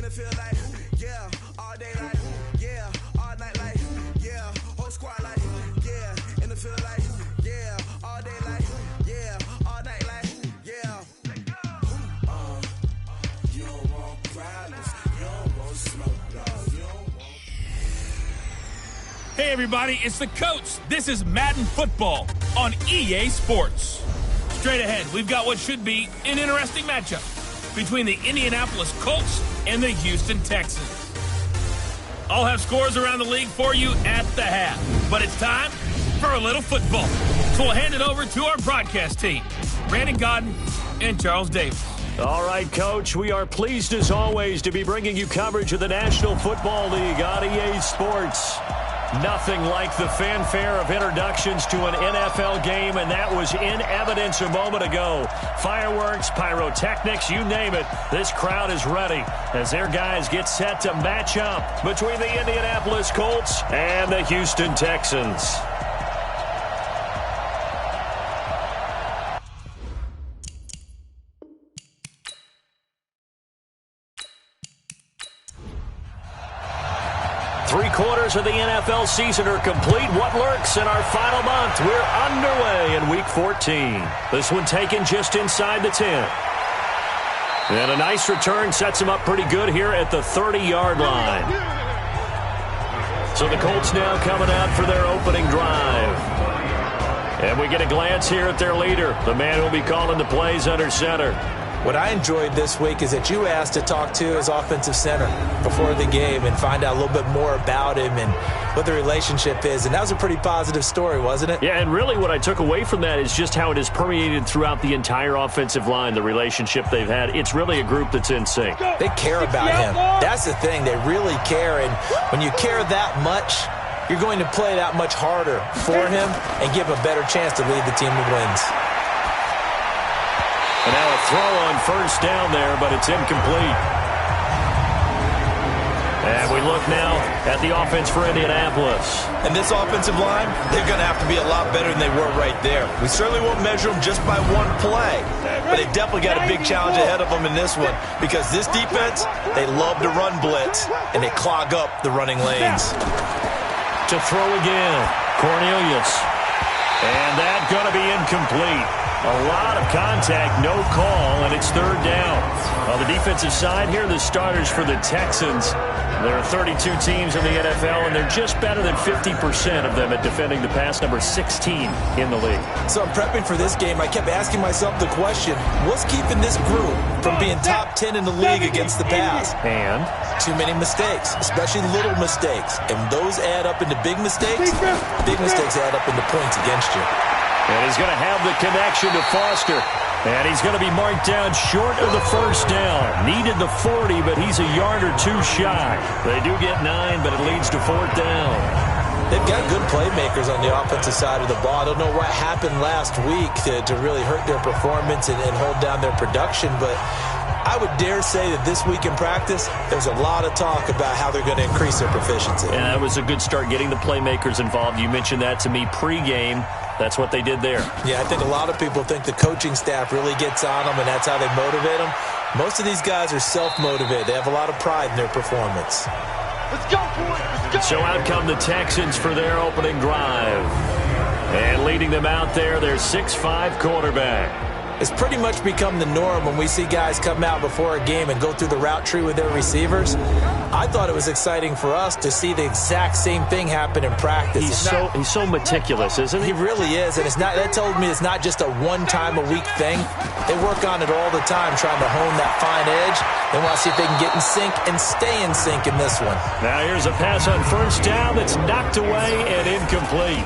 the field like, yeah, all day like, yeah, all night like, yeah, whole squad like, yeah, in the field like, yeah, all day like, yeah, all night like, yeah. You don't want problems, you don't want smoke, dog, you don't want... Hey everybody, it's the coach. This is Madden Football on EA Sports. Straight ahead, we've got what should be an interesting matchup between the Indianapolis Colts and the Houston Texans. I'll have scores around the league for you at the half, but it's time for a little football. So we'll hand it over to our broadcast team, Brandon Godden and Charles Davis. All right, Coach, we are pleased as always to be bringing you coverage of the National Football League on EA Sports. Nothing like the fanfare of introductions to an NFL game, and that was in evidence a moment ago. Fireworks, pyrotechnics, you name it. This crowd is ready as their guys get set to match up between the Indianapolis Colts and the Houston Texans. Three-quarters of the NFL season are complete. What lurks in our final month? We're underway in Week 14. This one taken just inside the 10. And a nice return sets him up pretty good here at the 30-yard line. So the Colts now coming out for their opening drive. And we get a glance here at their leader, the man who'll be calling the plays under center. What I enjoyed this week is that you asked to talk to his offensive center before the game and find out a little bit more about him and what the relationship is. And that was a pretty positive story, wasn't it? Yeah, and really what I took away from that is just how it has permeated throughout the entire offensive line, the relationship they've had. It's really a group that's in sync. They care about him. That's the thing. They really care. And when you care that much, you're going to play that much harder for him and give him a better chance to lead the team to wins. And now a throw on first down there, but it's incomplete. And we look now at the offense for Indianapolis. And this offensive line, they're going to have to be a lot better than they were right there. We certainly won't measure them just by one play, but they definitely got a big challenge ahead of them in this one because this defense, they love to run blitz, and they clog up the running lanes. To throw again, Cornelius. And that's going to be incomplete. A lot of contact, no call, and it's third down. On the defensive side here, the starters for the Texans. There are 32 teams in the NFL, and they're just better than 50% of them at defending the pass, number 16 in the league. So I'm prepping for this game. I kept asking myself the question, what's keeping this group from being top 10 in the league against the pass? And? Too many mistakes, especially little mistakes. And those add up into big mistakes. Big mistakes add up into points against you. And he's going to have the connection to Foster. And he's going to be marked down short of the first down. Needed the 40, but he's a yard or two shy. They do get 9, but it leads to fourth down. They've got good playmakers on the offensive side of the ball. I don't know what happened last week to really hurt their performance and hold down their production, but I would dare say that this week in practice, there's a lot of talk about how they're going to increase their proficiency. And that was a good start, getting the playmakers involved. You mentioned that to me pregame. That's what they did there. Yeah, I think a lot of people think the coaching staff really gets on them, and that's how they motivate them. Most of these guys are self-motivated. They have a lot of pride in their performance. Let's go, boys. Let's go. So out come the Texans for their opening drive. And leading them out there, their 6'5" quarterback. It's pretty much become the norm when we see guys come out before a game and go through the route tree with their receivers. I thought it was exciting for us to see the exact same thing happen in practice. He's so meticulous, isn't he? He really is, and that told me it's not just a one-time-a-week thing. They work on it all the time, trying to hone that fine edge. They want to see if they can get in sync and stay in sync in this one. Now here's a pass on first down that's knocked away and incomplete.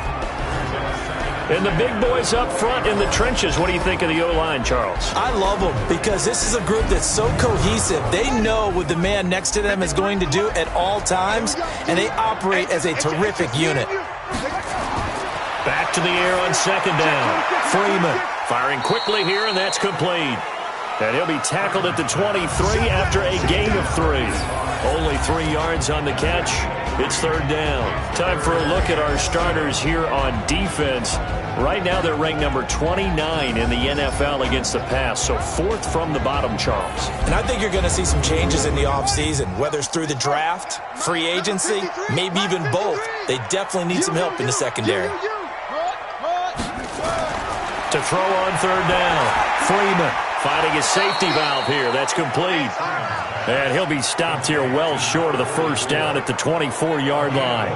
And the big boys up front in the trenches. What do you think of the O-line, Charles? I love them because this is a group that's so cohesive. They know what the man next to them is going to do at all times, and they operate as a terrific unit. Back to the air on second down. Freeman firing quickly here, and that's complete. And he'll be tackled at the 23 after a gain of 3. Only 3 yards on the catch. It's third down. Time for a look at our starters here on defense. Right now they're ranked number 29 in the NFL against the pass, so 4th from the bottom, Charles. And I think you're going to see some changes in the offseason, whether it's through the draft, free agency, maybe even both. They definitely need some help in the secondary. To throw on 3rd down, Freeman finding his safety valve here. That's complete. And he'll be stopped here well short of the 1st down at the 24-yard line.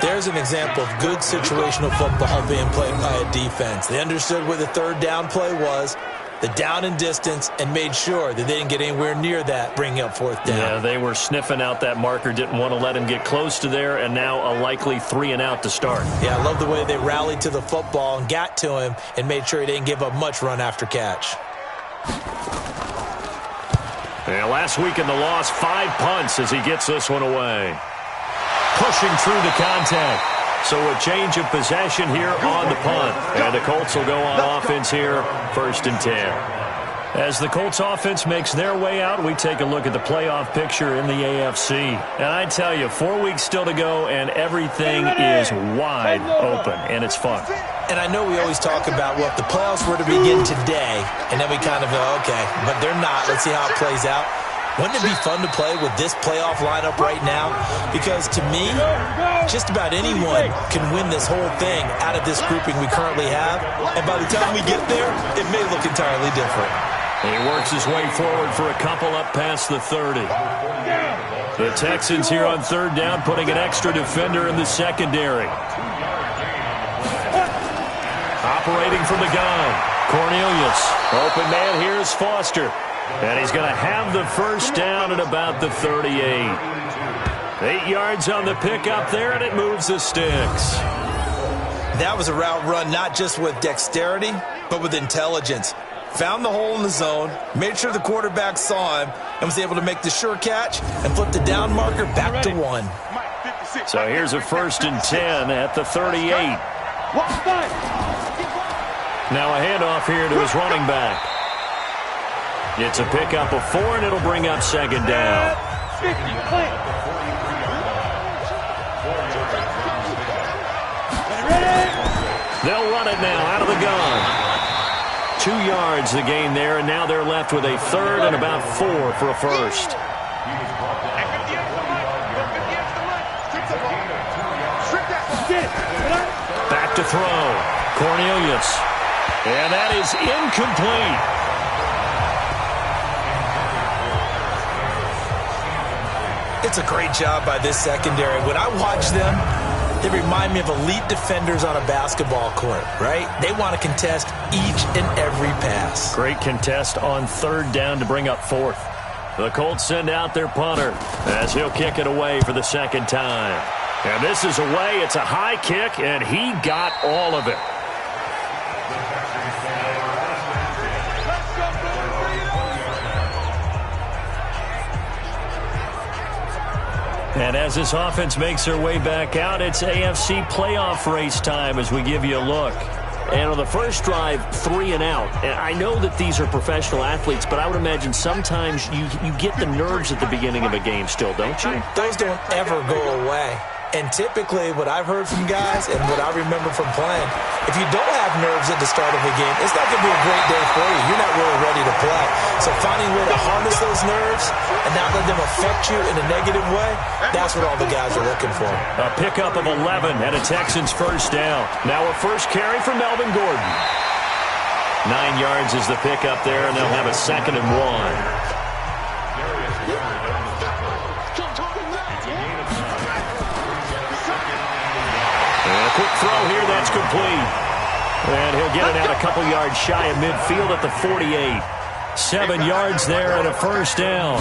There's an example of good situational football being played by a defense. They understood where the 3rd down play was, the down and distance, and made sure that they didn't get anywhere near that, bringing up 4th down. Yeah, they were sniffing out that marker, didn't want to let him get close to there, and now a likely 3-and-out to start. Yeah, I love the way they rallied to the football and got to him and made sure he didn't give up much run after catch. Yeah, last week in the loss, 5 punts as he gets this one away. Pushing through the contact. So a change of possession here on the punt. And the Colts will go on offense here, 1st and 10. As the Colts offense makes their way out, we take a look at the playoff picture in the AFC. And I tell you, 4 weeks still to go, and everything is wide open, and it's fun. And I know we always talk about, well, if the playoffs were to begin today, and then we kind of go, okay, but they're not. Let's see how it plays out. Wouldn't it be fun to play with this playoff lineup right now? Because to me, just about anyone can win this whole thing out of this grouping we currently have. And by the time we get there, it may look entirely different. He works his way forward for a couple up past the 30. The Texans here on 3rd down, putting an extra defender in the secondary. Operating from the gun, Cornelius. Open man here is Foster. And he's going to have the 1st down at about the 38. 8 yards on the pickup there, and it moves the sticks. That was a route run not just with dexterity, but with intelligence. Found the hole in the zone, made sure the quarterback saw him, and was able to make the sure catch and flip the down marker back to 1. So here's a 1st and 10 at the 38. Now a handoff here to his running back. It's a pickup of 4, and it'll bring up 2nd down. They'll run it now out of the gun. 2 yards the gain there, and now they're left with a 3rd and about 4 for a 1st. Back to throw. Cornelius. And that is incomplete. It's a great job by this secondary. When I watch them, they remind me of elite defenders on a basketball court, right? They want to contest each and every pass. Great contest on 3rd down to bring up 4th. The Colts send out their punter as he'll kick it away for the 2nd time. And this is away. It's a high kick, and he got all of it. And as this offense makes their way back out, it's AFC playoff race time as we give you a look. And on the first drive, 3 and out. And I know that these are professional athletes, but I would imagine sometimes you get the nerves at the beginning of a game still, don't you? Those don't ever go away. And typically what I've heard from guys and what I remember from playing, if you don't have nerves at the start of a game, it's not going to be a great day for you. You're not really ready to play. So finding a way to harness those nerves and not let them affect you in a negative way, that's what all the guys are looking for. A pickup of 11 and a Texans 1st down. Now a first carry for Melvin Gordon. 9 yards is the pickup there, and they'll have a 2nd and 1. Quick throw here, that's complete. And he'll get it out a couple yards shy of midfield at the 48. 7 yards there and a 1st down.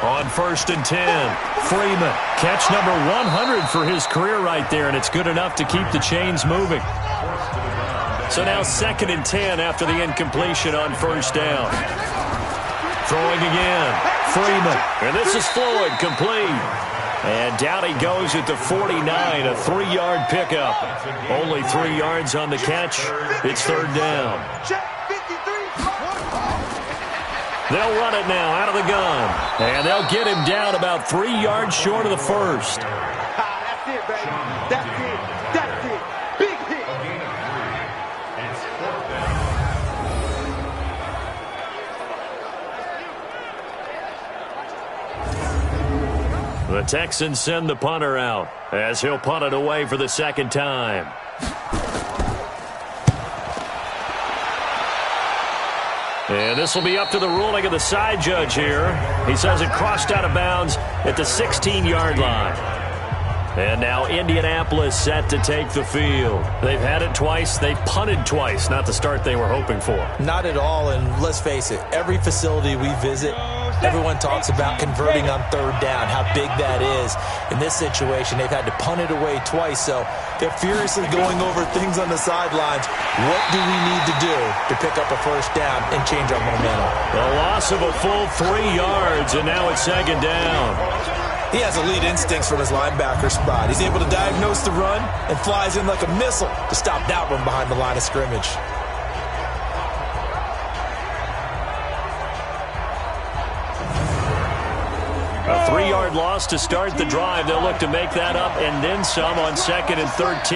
On 1st and 10, Freeman. Catch number 100 for his career right there, and it's good enough to keep the chains moving. So now 2nd and 10 after the incompletion on 1st down. Throwing again, Freeman. And this is Floyd, complete. And down he goes at the 49, a 3-yard pickup. Only 3 yards on the catch. It's 3rd down. They'll run it now out of the gun. And they'll get him down about 3 yards short of the 1st. That's it, baby. That's it. That's it. Big hit. The Texans send the punter out as he'll punt it away for the second time. And this will be up to the ruling of the side judge here. He says it crossed out of bounds at the 16-yard line. And now Indianapolis set to take the field. They've had it twice. They've punted twice. Not the start they were hoping for. Not at all, and let's face it, every facility we visit, everyone talks about converting on third down, how big that is. In this situation, they've had to punt it away twice, so they're furiously going over things on the sidelines. What do we need to do to pick up a first down and change our momentum? A loss of a full 3 yards, and now it's second down. He has elite instincts from his linebacker spot. He's able to diagnose the run and flies in like a missile to stop that one behind the line of scrimmage. A 3-yard loss to start the drive. They'll look to make that up and then some on 2nd and 13.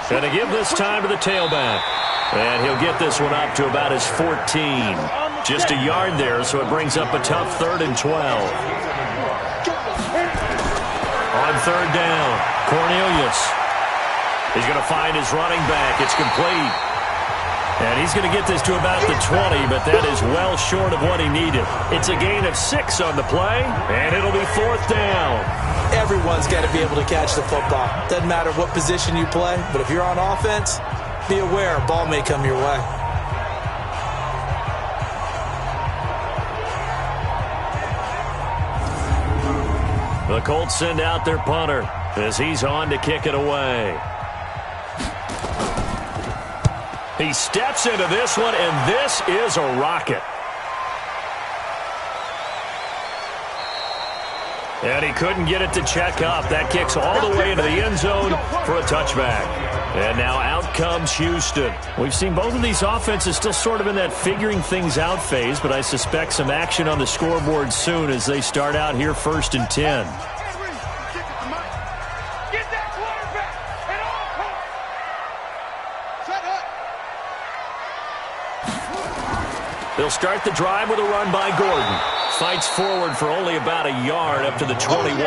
Going to give this time to the tailback. And he'll get this one up to about his 14. Just a yard there, so it brings up a tough 3rd and 12. On 3rd down, Cornelius. He's going to find his running back. It's complete. And he's going to get this to about the 20, but that is well short of what he needed. It's a gain of 6 on the play, and it'll be 4th down. Everyone's got to be able to catch the football. Doesn't matter what position you play, but if you're on offense, be aware a ball may come your way. The Colts send out their punter as he's on to kick it away. He steps into this one, and this is a rocket. And he couldn't get it to check up. That kicks all the way into the end zone for a touchback. And now out comes Houston. We've seen both of these offenses still sort of in that figuring things out phase, but I suspect some action on the scoreboard soon as they start out here 1st and 10. They'll start the drive with a run by Gordon. Fights forward for only about a yard up to the 21.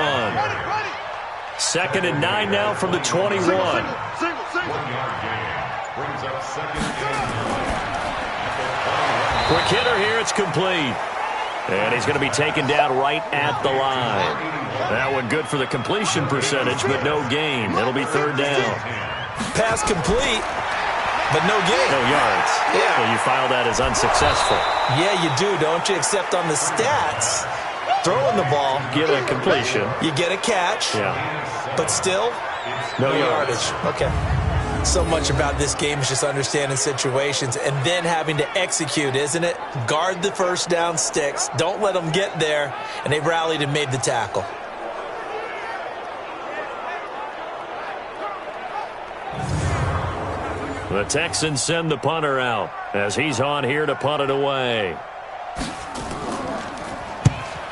2nd and 9 now from the 21. Quick hitter here, it's complete. And he's going to be taken down right at the line. That one good for the completion percentage, but no gain. It'll be 3rd down. Pass complete. But no gain. No yards. Yeah. So you file that as unsuccessful. Yeah, you do, don't you? Except on the stats, throwing the ball. Get a completion. You get a catch. Yeah. But still, no yardage. Okay. So much about this game is just understanding situations and then having to execute, isn't it? Guard the first down sticks. Don't let them get there. And they rallied and made the tackle. The Texans send the punter out as he's on here to punt it away.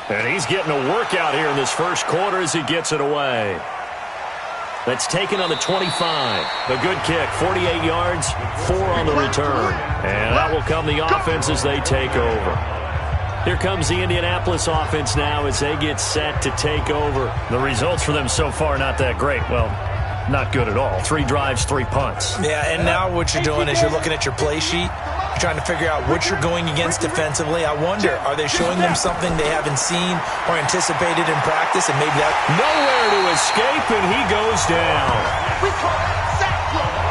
And he's getting a workout here in this first quarter as he gets it away. That's taken on the 25. A good kick, 48 yards, 4 on the return. And that will come the offense as they take over. Here comes the Indianapolis offense now as they get set to take over. The results for them so far not that great. Well, not good at all. 3 drives, 3 punts. Yeah, and now what you're doing is you're looking at your play sheet. You're trying to figure out what you're going against defensively. I wonder, are they showing them something they haven't seen or anticipated in practice? And maybe that... Nowhere to escape, and he goes down. We call that sack block.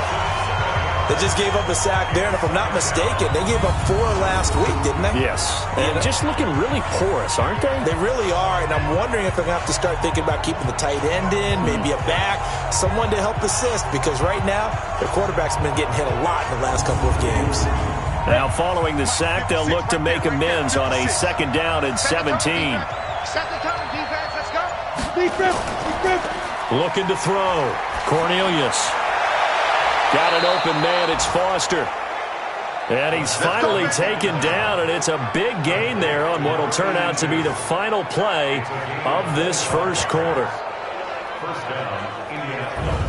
They just gave up a sack there, and if I'm not mistaken, they gave up 4 last week, didn't they? Yes. And just looking really porous, aren't they? They really are, and I'm wondering if they're going to have to start thinking about keeping the tight end in, maybe a back, someone to help assist, because right now, their quarterback's been getting hit a lot in the last couple of games. Now following the sack, they'll look to make amends on a 2nd down and 17. Set the tone, defense. Let's go. Defense. Looking to throw. Cornelius. Got an open man. It's Foster. And he's finally taken down, and it's a big gain there on what will turn out to be the final play of this first quarter. First down, Indianapolis.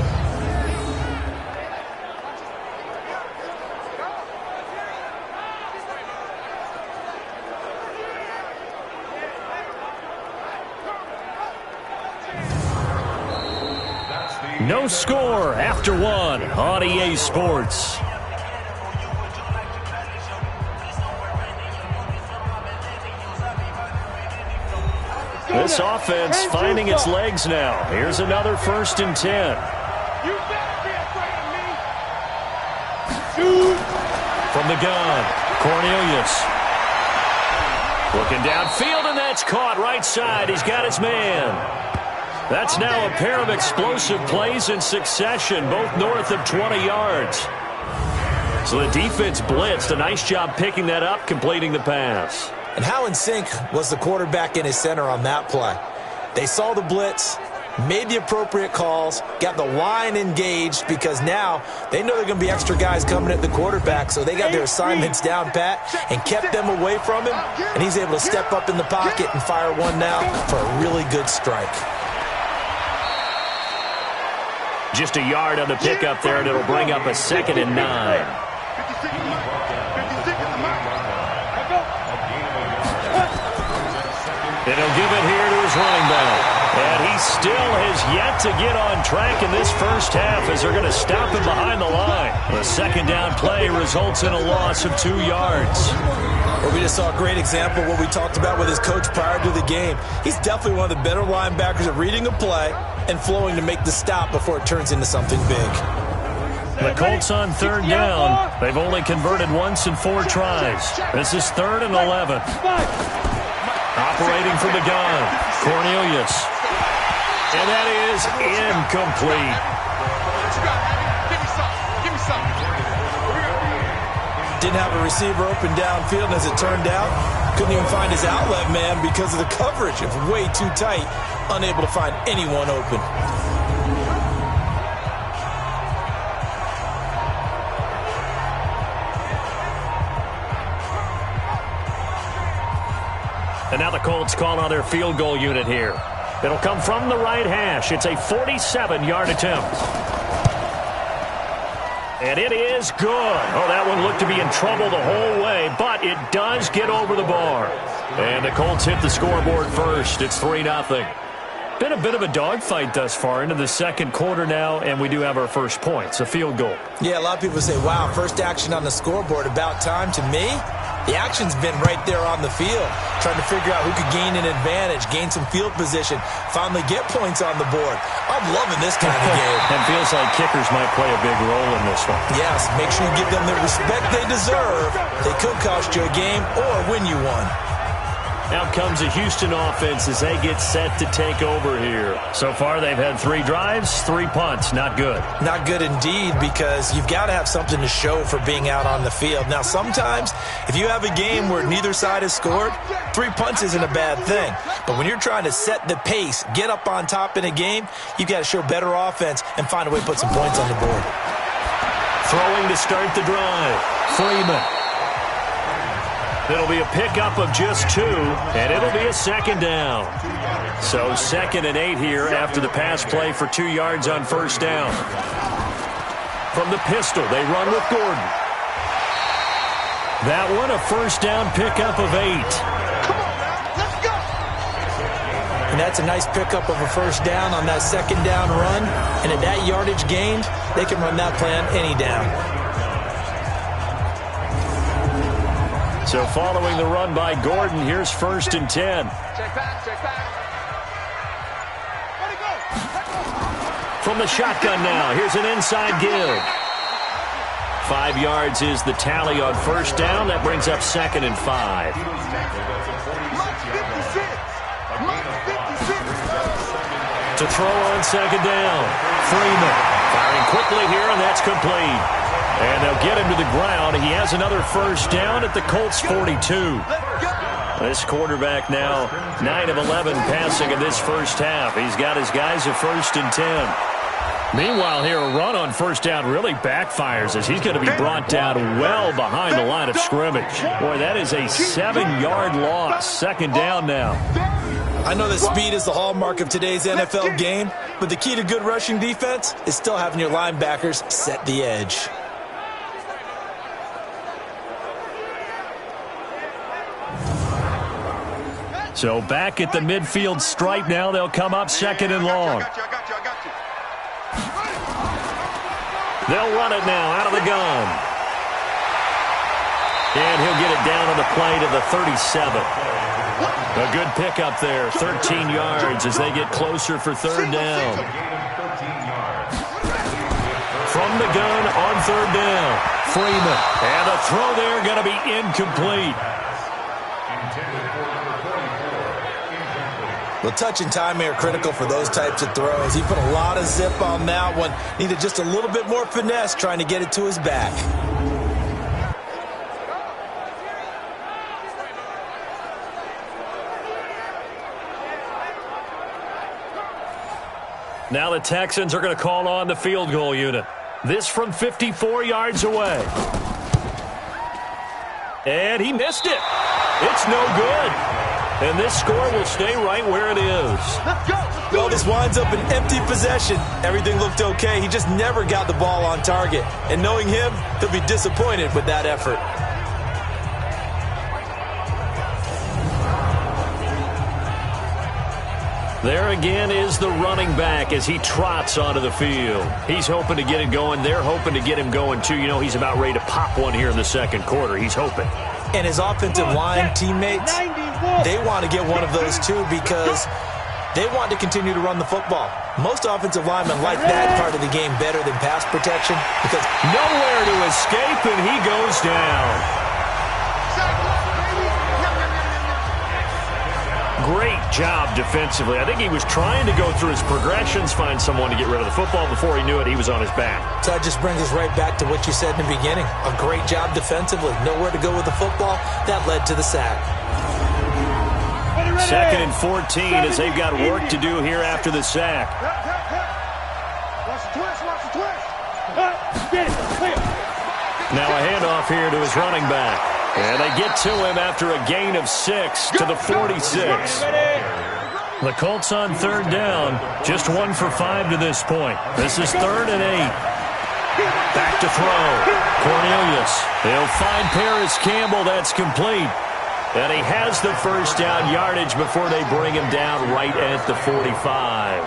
No score after one on EA Sports. This offense finding its legs now. Here's another 1st and 10. You better be afraid of me. Shoot. From the gun, Cornelius. Looking downfield, and that's caught right side. He's got his man. That's now a pair of explosive plays in succession, both north of 20 yards. So the defense blitzed. A nice job picking that up, completing the pass. And how in sync was the quarterback and his center on that play? They saw the blitz, made the appropriate calls, got the line engaged because now they know they're going to be extra guys coming at the quarterback, so they got their assignments down pat and kept them away from him, and he's able to step up in the pocket and fire one now for a really good strike. Just a yard on the pickup there, and it'll bring up a 2nd and 9. And he'll give it here to his running back. And he still has yet to get on track in this first half as they're going to stop him behind the line. The 2nd down play results in a loss of 2 yards. Well, we just saw a great example of what we talked about with his coach prior to the game. He's definitely one of the better linebackers at reading a play and flowing to make the stop before it turns into something big. The Colts on 3rd down. They've only converted once in 4 tries. This is 3rd and 11. Operating from the gun, Cornelius. And that is incomplete. Didn't have a receiver open downfield, and as it turned out, couldn't even find his outlet man because of the coverage. It was way too tight, unable to find anyone open. And now the Colts call on their field goal unit here. It'll come from the right hash. It's a 47-yard attempt. And it is good. Oh, that one looked to be in trouble the whole way, but it does get over the bar. And the Colts hit the scoreboard first. It's 3-0. Been a bit of a dogfight thus far into the 2nd quarter now, and we do have our first points, a field goal. Yeah, a lot of people say, wow, first action on the scoreboard, about time. To me, the action's been right there on the field, trying to figure out who could gain an advantage, gain some field position, finally get points on the board. I'm loving this kind of game. And feels like kickers might play a big role in this one. Yes, make sure you give them the respect they deserve. They could cost you a game or win you one. Out comes the Houston offense as they get set to take over here. So far, they've had 3 drives, 3 punts. Not good. Not good indeed, because you've got to have something to show for being out on the field. Now, sometimes, if you have a game where neither side has scored, 3 punts isn't a bad thing. But when you're trying to set the pace, get up on top in a game, you've got to show better offense and find a way to put some points on the board. Throwing to start the drive. Freeman. It'll be a pickup of just 2, and it'll be a 2nd down. So 2nd and 8 here after the pass play for 2 yards on 1st down. From the pistol, they run with Gordon. That one, a 1st down pickup of 8. Come on, man. Let's go. And that's a nice pickup of a 1st down on that 2nd down run. And at that yardage gained, they can run that play on any down. So following the run by Gordon, here's 1st and 10. Check back, check back. Where'd he go? From the shotgun now, here's an inside give. 5 yards is the tally on 1st down. That brings up 2nd and 5. To throw on 2nd down. Freeman firing quickly here, and that's complete. And they'll get him to the ground. He has another 1st down at the Colts 42. This quarterback now 9 of 11 passing in this first half. He's got his guys at 1st and 10. Meanwhile, here a run on 1st down really backfires as he's going to be brought down well behind the line of scrimmage. Boy, that is a 7-yard loss. 2nd down now. I know that speed is the hallmark of today's NFL game, but the key to good rushing defense is still having your linebackers set the edge. So back at the midfield stripe now. They'll come up 2nd and long. I got you. They'll run it now out of the gun. And he'll get it down on the play to the 37. A good pickup there, 13 yards as they get closer for third down. From the gun on third down, Freeman. And the throw there going to be incomplete. Well, touch and time are critical for those types of throws. He put a lot of zip on that one. Needed just a little bit more finesse trying to get it to his back. Now the Texans are going to call on the field goal unit. This from 54 yards away. And he missed it. It's no good. And this score will stay right where it is. Well, this winds up an empty possession. Everything looked okay. He just never got the ball on target. And knowing him, he'll be disappointed with that effort. There again is the running back as he trots onto the field. He's hoping to get it going. They're hoping to get him going, too. You know, he's about ready to pop one here in the second quarter. He's hoping. And his offensive line teammates, they want to get one of those, too, because they want to continue to run the football. Most offensive linemen like that part of the game better than pass protection because nowhere to escape, and he goes down. Great job defensively. I think he was trying to go through his progressions, find someone to get rid of the football. Before he knew it, he was on his back. So that just brings us right back to what you said in the beginning. A great job defensively. Nowhere to go with the football. That led to the sack. Second and 14 as they've got work to do here after the sack. Watch the twist, watch the twist. Get it, clear. Now a handoff here to his running back. And they get to him after a gain of 6 to the 46. The Colts on third down, just 1 for 5 to this point. This is 3rd and 8. Back to throw. Cornelius. He'll find Paris Campbell. That's complete. And he has the first down yardage before they bring him down right at the 45.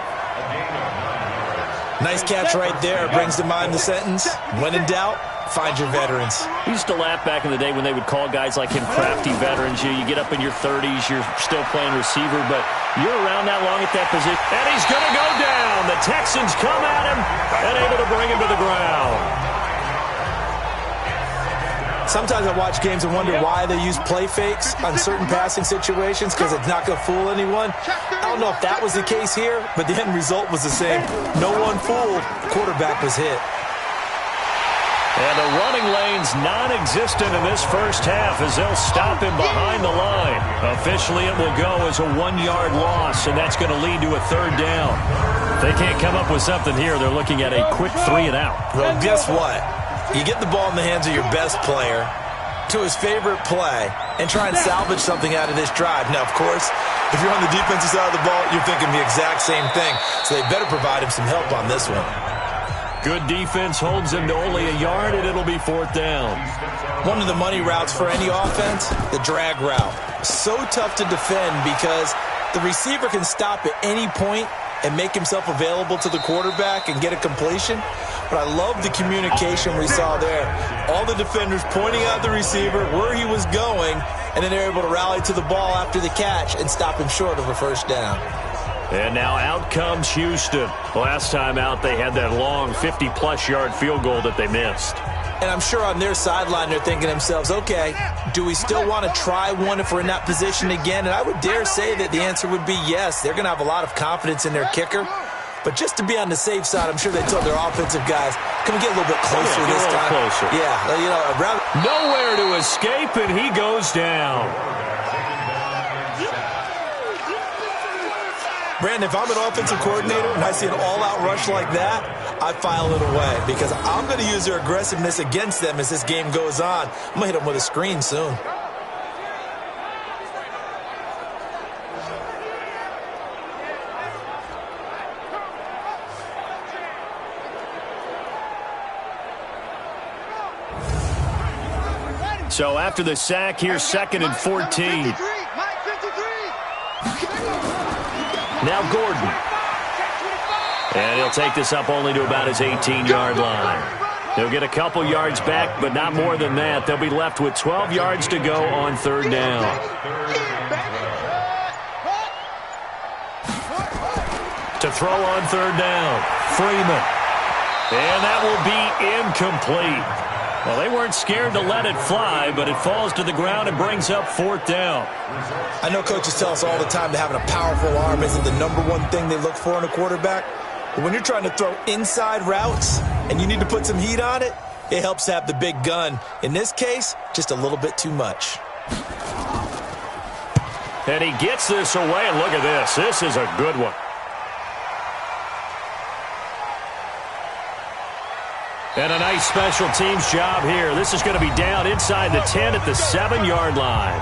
Nice catch right there. Brings to mind the sentence, when in doubt, find your veterans. We used to laugh back in the day when they would call guys like him crafty veterans. You get up in your 30s, you're still playing receiver, but you're around that long at that position. And he's going to go down. The Texans come at him and able to bring him to the ground. Sometimes I watch games and wonder why they use play fakes on certain passing situations because it's not going to fool anyone. I don't know if that was the case here, but the end result was the same. No one fooled. The quarterback was hit. And the running lane's non-existent in this first half as they'll stop him behind the line. Officially, it will go as a 1-yard loss, and that's going to lead to a third down. If they can't come up with something here, they're looking at a quick 3 and out. Well, guess what? You get the ball in the hands of your best player to his favorite play and try and salvage something out of this drive. Now, of course, if you're on the defensive side of the ball, you're thinking the exact same thing. So they better provide him some help on this one. Good defense holds him to only a yard, and it'll be 4th down. One of the money routes for any offense, the drag route. So tough to defend because the receiver can stop at any point and make himself available to the quarterback and get a completion. But I love the communication we saw there. All the defenders pointing out the receiver, where he was going, and then they're able to rally to the ball after the catch and stop him short of a first down. And now out comes Houston. Last time out, they had that long 50-plus yard field goal that they missed. And I'm sure on their sideline, they're thinking to themselves, okay, do we still want to try one if we're in that position again? And I would dare say that the answer would be yes. They're going to have a lot of confidence in their kicker. But just to be on the safe side, I'm sure they told their offensive guys, can we get a little bit closer this time? Closer. Yeah, you know, rather nowhere to escape, and he goes down. Brandon, if I'm an offensive coordinator and I see an all-out rush like that, I file it away because I'm going to use their aggressiveness against them as this game goes on. I'm going to hit them with a screen soon. So after the sack, here's 2nd and 14. Now Gordon. And he'll take this up only to about his 18-yard line. They'll get a couple yards back, but not more than that. They'll be left with 12 yards to go on third down. To throw on third down, Freeman. And that will be incomplete. Well, they weren't scared to let it fly, but it falls to the ground and brings up fourth down. I know coaches tell us all the time that having a powerful arm isn't the number one thing they look for in a quarterback. But when you're trying to throw inside routes and you need to put some heat on it, it helps have the big gun. In this case, just a little bit too much. And he gets this away, and look at this. This is a good one. And a nice special teams job here. This is going to be down inside the 10 at the 7-yard line.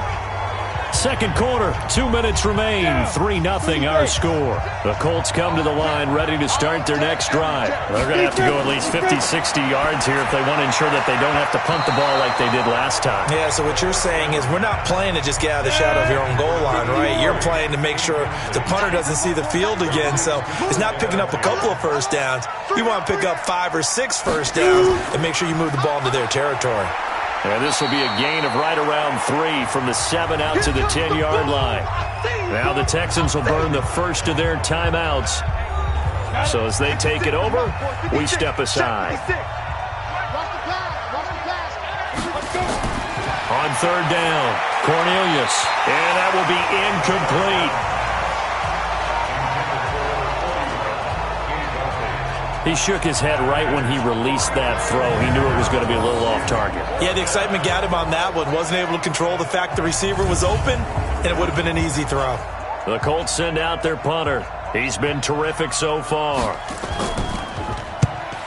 Second quarter, 2 minutes remain. 3-0 our score. The Colts come to the line ready to start their next drive. They're going to have to go at least 50, 60 yards here if they want to ensure that they don't have to punt the ball like they did last time. Yeah, so what you're saying is we're not playing to just get out of the shadow of your own goal line, right? You're playing to make sure the punter doesn't see the field again. So it's not picking up a couple of first downs. You want to pick up 5 or 6 first downs and make sure you move the ball into their territory. And this will be a gain of right around 3 from the 7 out to the 10-yard line. Now the Texans will burn the first of their timeouts. So as they take it over, we step aside. On third down, Cornelius. And that will be incomplete. He shook his head right when he released that throw. He knew it was going to be a little off target. Yeah, the excitement got him on that one. Wasn't able to control the fact the receiver was open, and it would have been an easy throw. The Colts send out their punter. He's been terrific so far.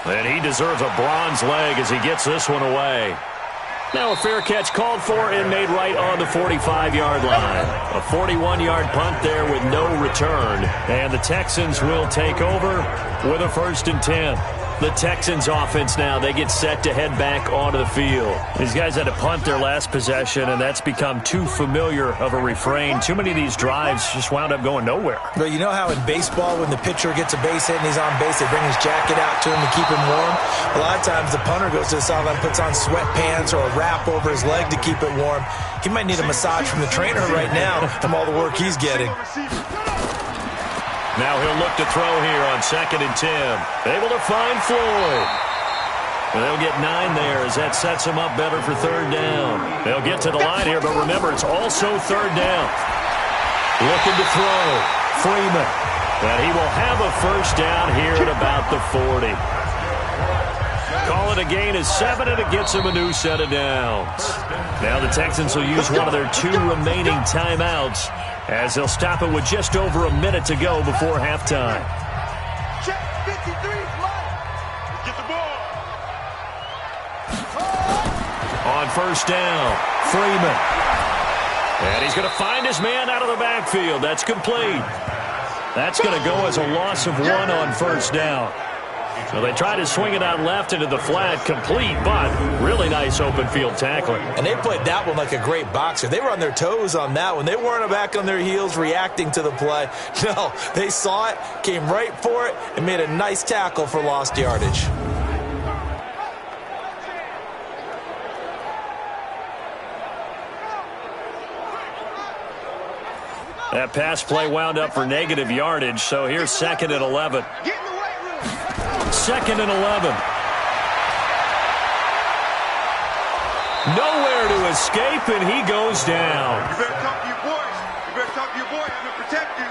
And he deserves a bronze leg as he gets this one away. Now a fair catch called for and made right on the 45-yard line. A 41-yard punt there with no return. And the Texans will take over with a 1st and 10. The Texans offense now, they get set to head back onto the field. These guys had to punt their last possession, and that's become too familiar of a refrain. Too many of these drives just wound up going nowhere. But you know how in baseball, when the pitcher gets a base hit and he's on base, they bring his jacket out to him to keep him warm? A lot of times the punter goes to the sideline, puts on sweatpants or a wrap over his leg to keep it warm. He might need a massage from the trainer right now from all the work he's getting. Now he'll look to throw here on 2nd and 10. Able to find Floyd. And they'll get 9 there as that sets him up better for third down. They'll get to the line here, but remember, it's also third down. Looking to throw. Freeman. And he will have a first down here at about the 40. Call it a gain of 7, and it gets him a new set of downs. Now the Texans will use one of their 2 remaining timeouts as they'll stop it with just over a minute to go before halftime. Check 53, get the ball. On first down, Freeman. And he's going to find his man out of the backfield. That's complete. That's going to go as a loss of 1 on first down. So they try to swing it out left into the flat, complete, but really nice open field tackling. And they played that one like a great boxer. They were on their toes on that one. They weren't back on their heels reacting to the play. No, they saw it, came right for it, and made a nice tackle for lost yardage. That pass play wound up for negative yardage, so here's 2nd and 11. 2nd and 11. Nowhere to escape, and he goes down. You better talk to your boys. You better talk to your boy. I'm going to protect you.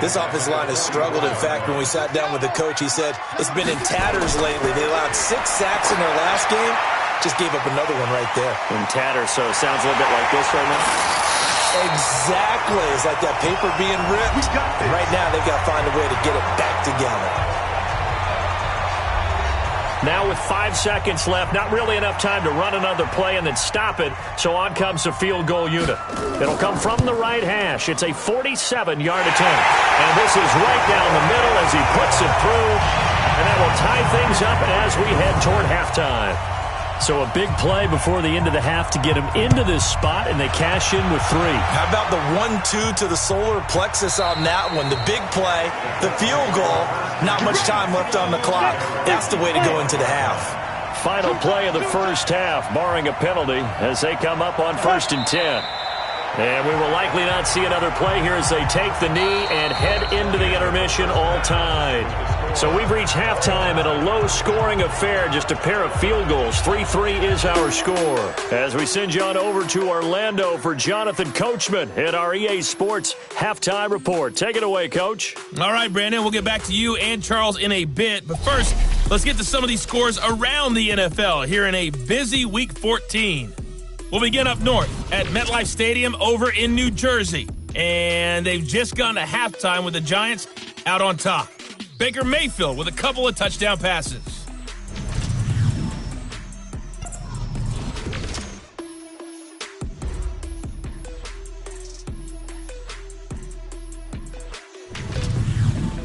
This offensive line has struggled. In fact, when we sat down with the coach, he said it's been in tatters lately. They allowed 6 sacks in their last game. Just gave up another one right there. In tatters, so it sounds a little bit like this right now. Exactly. It's like that paper being ripped. And right now, they've got to find a way to get it back together. Now with 5 seconds left, not really enough time to run another play and then stop it, so on comes the field goal unit. It'll come from the right hash. It's a 47-yard attempt. And this is right down the middle as he puts it through. And that will tie things up as we head toward halftime. So a big play before the end of the half to get him into this spot, and they cash in with 3. How about the 1-2 to the solar plexus on that one? The big play, the field goal, not much time left on the clock. That's the way to go into the half. Final play of the first half, barring a penalty, as they come up on 1st and 10. And we will likely not see another play here as they take the knee and head into the intermission all tied. So we've reached halftime in a low-scoring affair, just a pair of field goals. 3-3 is our score. As we send you on over to Orlando for Jonathan Coachman at our EA Sports Halftime Report. Take it away, Coach. All right, Brandon, we'll get back to you and Charles in a bit. But first, let's get to some of these scores around the NFL here in a busy Week 14. We'll begin up north at MetLife Stadium over in New Jersey. And they've just gone to halftime with the Giants out on top. Baker Mayfield with a couple of touchdown passes.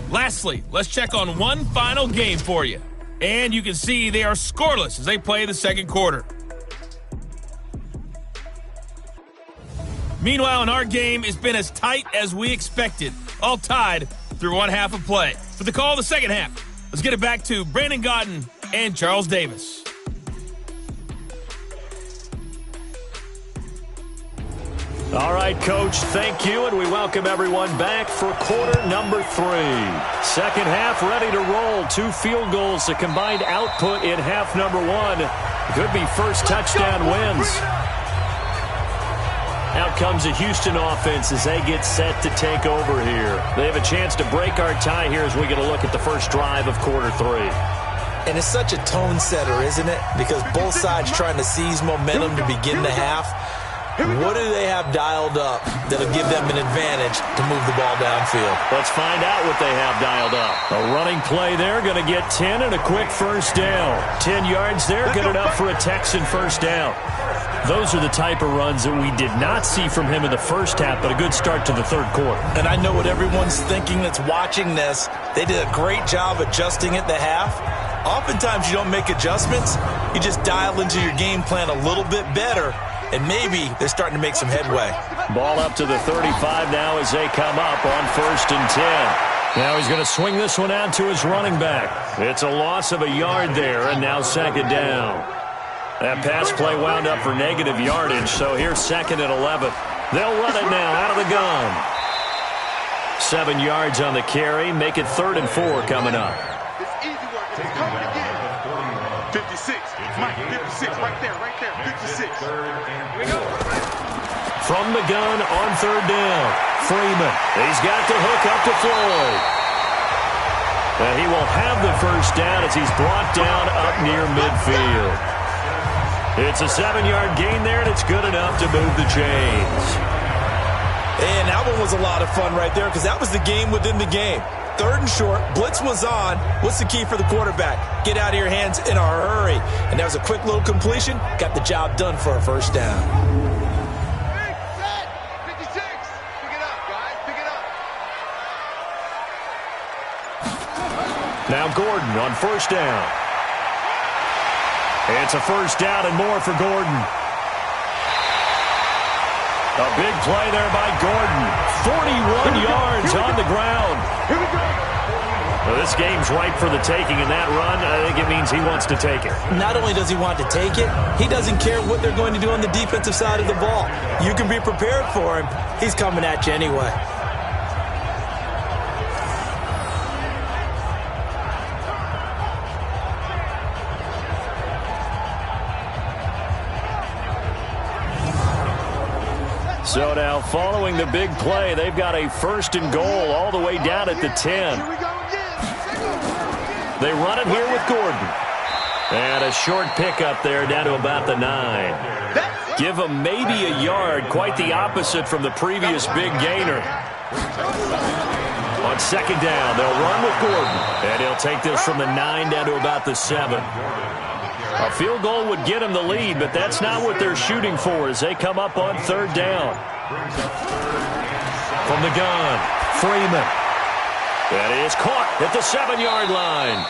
Lastly, let's check on one final game for you. And you can see they are scoreless as they play the second quarter. Meanwhile, in our game, it's been as tight as we expected, all tied through one half of play. For the call of the second half, let's get it back to Brandon Godden and Charles Davis. All right, Coach, thank you, and we welcome everyone back for quarter number 3. Second half ready to roll. 2 field goals, the combined output in half number 1. Could be first touchdown wins. Out comes the Houston offense as they get set to take over here. They have a chance to break our tie here as we get a look at the first drive of quarter 3. And it's such a tone setter, isn't it? Because both sides trying to seize momentum to begin the half. What do they have dialed up that'll give them an advantage to move the ball downfield? Let's find out what they have dialed up. A running play there, going to get 10 and a quick first down. 10 yards there, good enough for a Texan first down. Those are the type of runs that we did not see from him in the first half, but a good start to the third quarter. And I know what everyone's thinking that's watching this. They did a great job adjusting at the half. Oftentimes you don't make adjustments. You just dial into your game plan a little bit better, and maybe they're starting to make some headway. Ball up to the 35 now as they come up on 1st and 10. Now he's going to swing this one out to his running back. It's a loss of a yard there, and now second down. That pass play wound up for negative yardage, so here's 2nd and 11. They'll run it now out of the gun. 7 yards on the carry, make it 3rd and 4 coming up. It's easy work. It's coming again. 56. Mike, 56. Right there. 56. Here we go. From the gun on 3rd down. Freeman. He's got the hook up to Floyd. And he will have the first down as he's brought down up near midfield. It's a 7-yard gain there, and it's good enough to move the chains. And that one was a lot of fun right there because that was the game within the game. 3rd and short, blitz was on. What's the key for the quarterback? Get out of your hands in a hurry. And that was a quick little completion. Got the job done for a first down. Big set. 56. Pick it up, guys. Pick it up. Now Gordon on 1st down. It's a first down and more for Gordon. A big play there by Gordon. 41 yards on the ground. Here we go. Well, this game's ripe for the taking, and that run, I think it means he wants to take it. Not only does he want to take it, he doesn't care what they're going to do on the defensive side of the ball. You can be prepared for him. He's coming at you anyway. So now, following the big play, they've got a 1st and goal all the way down at the 10. Here we go again. They run it here with Gordon. And a short pickup there down to about the 9. Give them maybe a yard, quite the opposite from the previous big gainer. On 2nd down, they'll run with Gordon. And he'll take this from the 9 down to about the 7. A field goal would get them the lead, but that's not what they're shooting for as they come up on 3rd down. From the gun, Freeman. That is caught at the 7-yard line.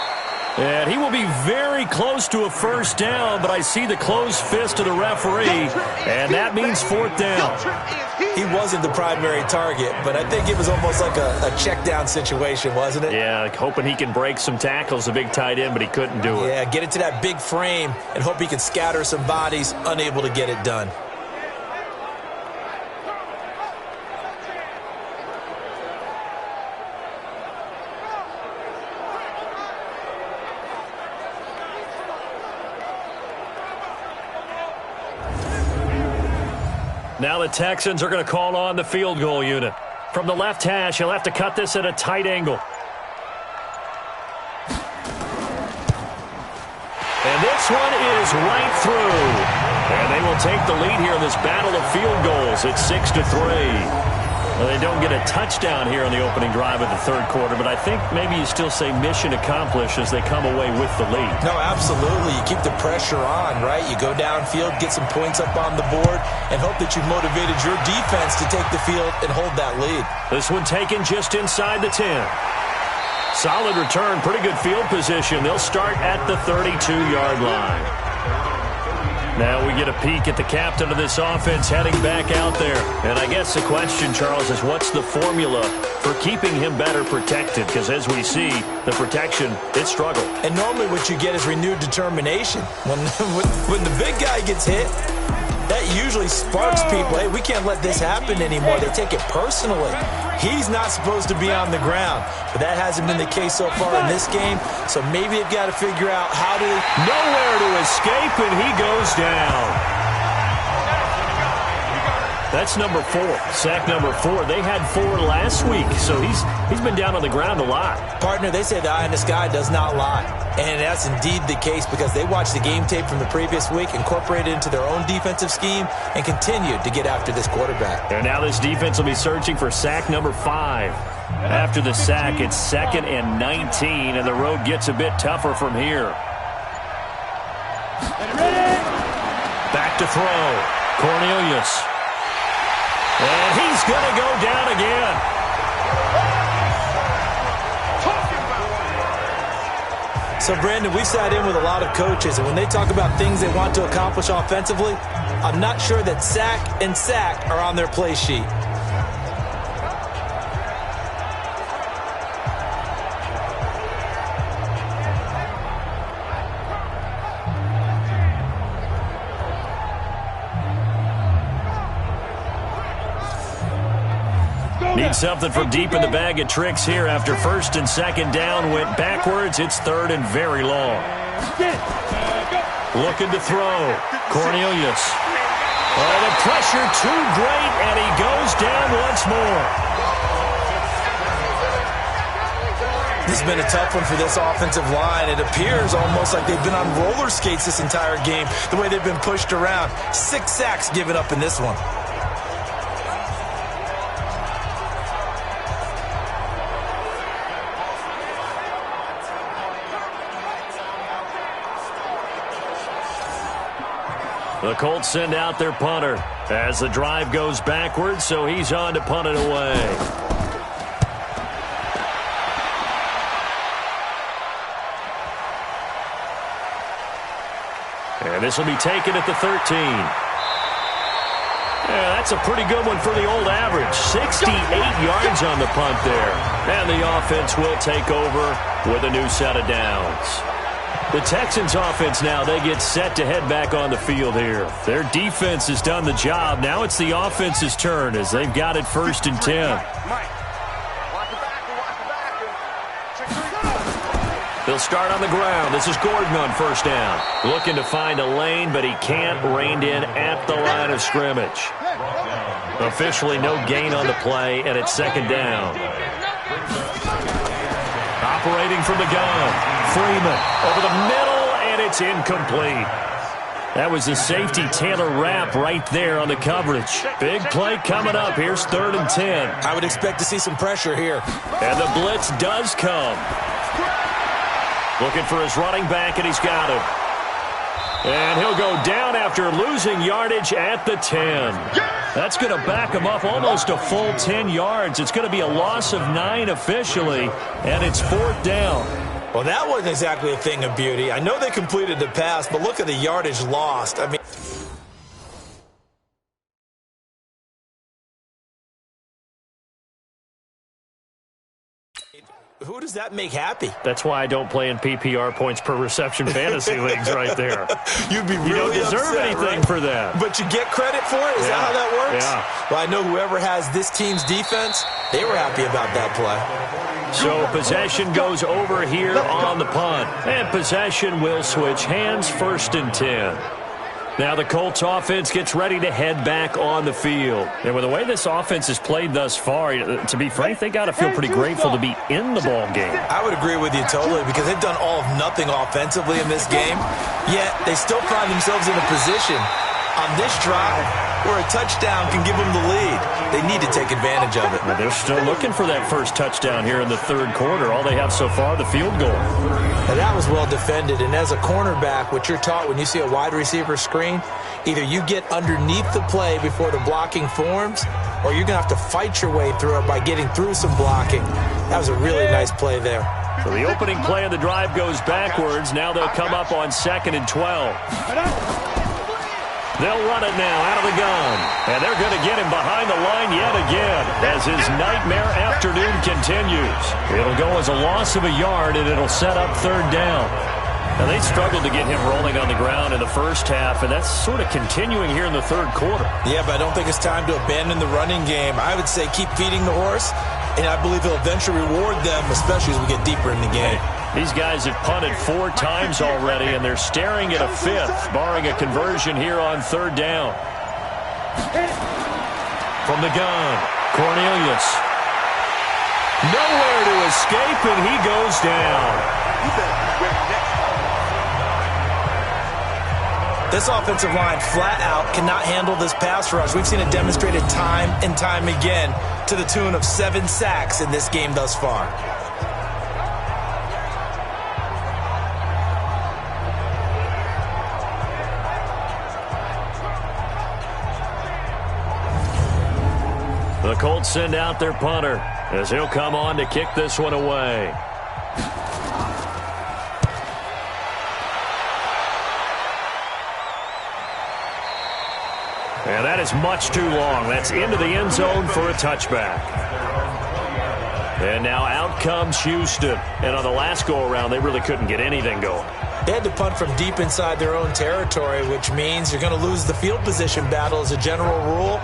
And he will be very close to a first down, but I see the closed fist of the referee, and that means fourth down. He wasn't the primary target, but I think it was almost like a check down situation, wasn't it? Yeah, like hoping he can break some tackles, a big tight end, but he couldn't do it. Yeah, get into that big frame and hope he can scatter some bodies, unable to get it done. Now the Texans are going to call on the field goal unit. From the left hash, he'll have to cut this at a tight angle. And this one is right through. And they will take the lead here in this battle of field goals. It's 6-3. Well, they don't get a touchdown here on the opening drive of the third quarter, but I think maybe you still say mission accomplished as they come away with the lead. No, absolutely. You keep the pressure on, right? You go downfield, get some points up on the board, and hope that you've motivated your defense to take the field and hold that lead. This one taken just inside the 10. Solid return, pretty good field position. They'll start at the 32-yard line. Now we get a peek at the captain of this offense heading back out there. And I guess the question, Charles, is what's the formula for keeping him better protected? Because as we see, the protection, it struggled. And normally what you get is renewed determination. When the big guy gets hit, that usually sparks people. Hey, we can't let this happen anymore. They take it personally. He's not supposed to be on the ground, but that hasn't been the case so far in this game. So maybe they've got to figure out how to... Nowhere to escape, and he goes down. That's number 4. Sack number 4. They had 4 last week, so he's been down on the ground a lot. Partner, they say the eye in the sky does not lie. And that's indeed the case because they watched the game tape from the previous week, incorporated it into their own defensive scheme, and continued to get after this quarterback. And now this defense will be searching for sack number 5. After the sack, it's 2nd and 19, and the road gets a bit tougher from here. Back to throw. Cornelius. And he's going to go down again. So, Brandon, we've sat in with a lot of coaches, and when they talk about things they want to accomplish offensively, I'm not sure that sack and sack are on their play sheet. Need something from deep in the bag of tricks here after 1st and 2nd down went backwards. It's 3rd and very long. Looking to throw. Cornelius. Oh, the pressure too great, and he goes down once more. This has been a tough one for this offensive line. It appears almost like they've been on roller skates this entire game, the way they've been pushed around. 6 sacks given up in this one. The Colts send out their punter as the drive goes backwards, so he's on to punt it away. And this will be taken at the 13. Yeah, that's a pretty good one for the old average. 68 yards on the punt there. And the offense will take over with a new set of downs. The Texans offense now, they get set to head back on the field here. Their defense has done the job. Now it's the offense's turn as they've got it 1st and 10. They'll start on the ground. This is Gordon on 1st down. Looking to find a lane, but he can't. Reined in at the line of scrimmage. Officially no gain on the play, and it's 2nd down. Operating from the gun. Freeman over the middle, and it's incomplete. That was the safety Taylor Rapp right there on the coverage. Big play coming up. Here's 3rd and 10. I would expect to see some pressure here. And the blitz does come. Looking for his running back, and he's got him. And he'll go down after losing yardage at the 10. That's going to back him up almost a full 10 yards. It's going to be a loss of 9 officially, and it's 4th down. Well, that wasn't exactly a thing of beauty. I know they completed the pass, but look at the yardage lost. I mean, who does that make happy? That's why I don't play in PPR points per reception fantasy leagues right there. You'd be really You don't deserve upset, anything right? for that. But you get credit for it? Is that how that works? Yeah. Well, I know whoever has this team's defense, they were happy about that play. So possession goes over here on the punt. And possession will switch hands, 1st and 10. Now the Colts offense gets ready to head back on the field. And with the way this offense has played thus far, to be frank, they got to feel pretty grateful to be in the ball game. I would agree with you totally because they've done all of nothing offensively in this game, yet they still find themselves in a position on this drive where a touchdown can give them the lead. They need to take advantage of it. Well, they're still looking for that first touchdown here in the 3rd quarter. All they have so far, the field goal. And that was well defended. And as a cornerback, what you're taught when you see a wide receiver screen, either you get underneath the play before the blocking forms, or you're going to have to fight your way through it by getting through some blocking. That was a really nice play there. So the opening play of the drive goes backwards. Now they'll come up on 2nd and 12. They'll run it now out of the gun. And they're going to get him behind the line yet again as his nightmare afternoon continues. It'll go as a loss of a yard, and it'll set up 3rd down. Now, they struggled to get him rolling on the ground in the first half, and that's sort of continuing here in the 3rd quarter. Yeah, but I don't think it's time to abandon the running game. I would say keep feeding the horse, and I believe he'll eventually reward them, especially as we get deeper in the game. These guys have punted 4 times already, and they're staring at a 5th, barring a conversion here on 3rd down. From the gun, Cornelius. Nowhere to escape, and he goes down. This offensive line flat out cannot handle this pass rush. We've seen it demonstrated time and time again to the tune of 7 sacks in this game thus far. The Colts send out their punter as he'll come on to kick this one away. And that is much too long. That's into the end zone for a touchback. And now out comes Houston. And on the last go-around, they really couldn't get anything going. They had to punt from deep inside their own territory, which means you're going to lose the field position battle as a general rule.